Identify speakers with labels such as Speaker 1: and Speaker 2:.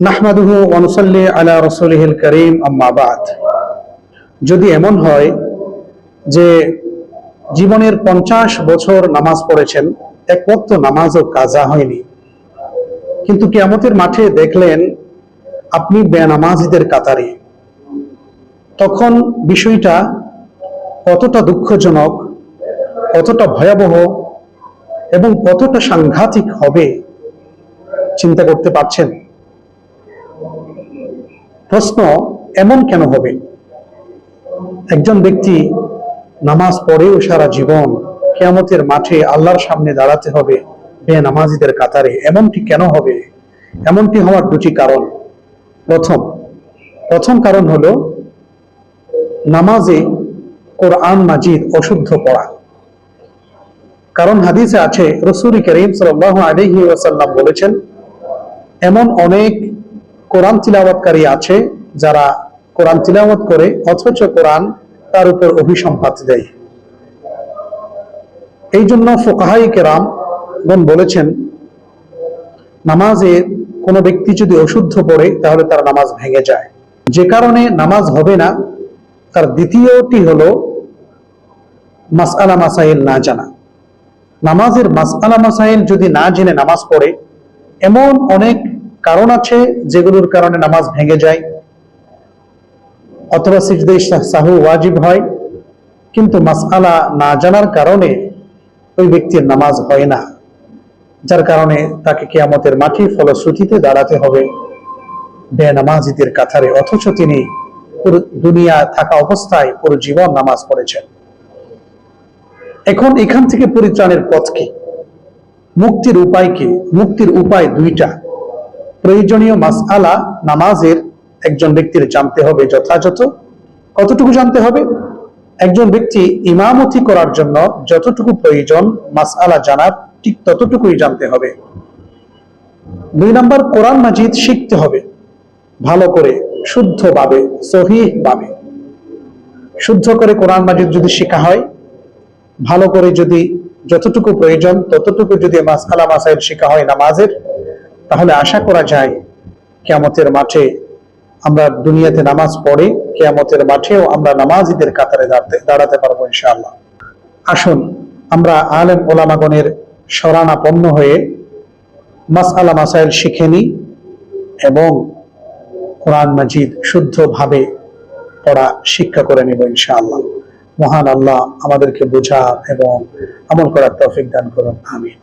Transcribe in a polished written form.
Speaker 1: নাহমাদুহু ওয়া নুসাল্লি আলা রাসূলিহিল কারীম, আম্মা বা'দ। যদি এমন হয় যে জীবনের 50 বছর নামাজ পড়েছেন, এক ওয়াক্ত নামাজও কাজা হয়নি, কিন্তু কিয়ামতের মাঠে দেখলেন আপনি বেনামাজিদের কাতারে, তখন বিষয়টা কতটা দুঃখজনক, কতটা ভয়াবহ এবং কতটা সাংঘাতিক হবে চিন্তা করতে পারছেন? প্রশ্ন, এমন কেন হবে? একজন ব্যক্তি নামাজ পড়েও সারা জীবন কিয়ামতের মাঠে আল্লাহর সামনে দাঁড়াতে হবে বেনামাজিদের কাতারে, এমনটি কেন হবে? এমনটি হওয়ার দুটি কারণ। প্রথম কারণ হলো নামাজে কোরআন মাজিদ অশুদ্ধ পড়া। কারণ হাদিসে আছে, রাসূল করিম সাল্লাল্লাহু আলাইহি ওয়াসাল্লাম বলেছেন, এমন অনেক কোরআন তিলাওয়াতকারী আছে যারা কোরআন তিলাওয়াত করে অথচ কোরআন তার উপর অভিসম্পাত দেয়। এই জন্য ফুকাহায়ে কেরাম গণ বলেছেন, নামাজে কোনো ব্যক্তি যদি অশুদ্ধ পড়ে তাহলে তার নামাজ ভেঙে যায়। যে কারণে নামাজ হবে না, তার দ্বিতীয়টি হলো মাসআলা মাসাইল না জানা। নামাজের মাসআলা মাসাইল যদি না জেনে নামাজ পড়ে, এমন অনেক কারণ আছে যেগুলোর কারণে নামাজ ভেঙে যায়, অথবা সিজদায়ে সাহু ওয়াজিব হয়, কিন্তু মাসআলা না জানার কারণে ওই ব্যক্তির নামাজ হয় না, যার কারণে তাকে কিয়ামতের মাঠে ফলশ্রুতিতে দাঁড়াতে হবে বেনামাজিদের কাতারে, অথচ তিনি পুরো দুনিয়া থাকা অবস্থায় পুরো জীবন নামাজ পড়েছেন। এখন এখান থেকে পরিত্রাণের পথ কি? মুক্তির উপায় কি? মুক্তির উপায় দুইটা। প্রয়োজনীয় মাসআলা নামাজের একজন ব্যক্তির জানতে হবে যথাযথ। কতটুকু জানতে হবে? একজন ব্যক্তি ইমামতি করার জন্য যতটুকু প্রয়োজন মাসআলা জানার, ঠিক ততটুকুই জানতে হবে। 2 নম্বর, কোরআন মাজিদ শিখতে হবে ভালো করে, শুদ্ধভাবে, সহিহভাবে। শুদ্ধ করে কোরআন মাজিদ যদি শেখা হয়, ভালো করে যদি যতটুকু প্রয়োজন ততটুকু যদি মাসআলা মাসাইল শেখা হয় নামাজের, তাহলে আশা করা যায় কিয়ামতের মাঠে আমরা দুনিয়াতে নামাজ পড়ে কিয়ামতের মাঠেও আমরা নামাজিদের কাতারে দাঁড়াতে পারবো ইনশাআল্লাহ। আসুন আমরা আলেম ওলামাগণের শরণাপন্ন হয়ে মাসআলা মাসাইল শিখে নিই এবং কোরআন মাজিদ শুদ্ধভাবে পড়া শিক্ষা করে নেব ইনশাআল্লাহ। মহান আল্লাহ আমাদেরকে বোঝা এবং আমল করার তৌফিক দান করুন, আমিন।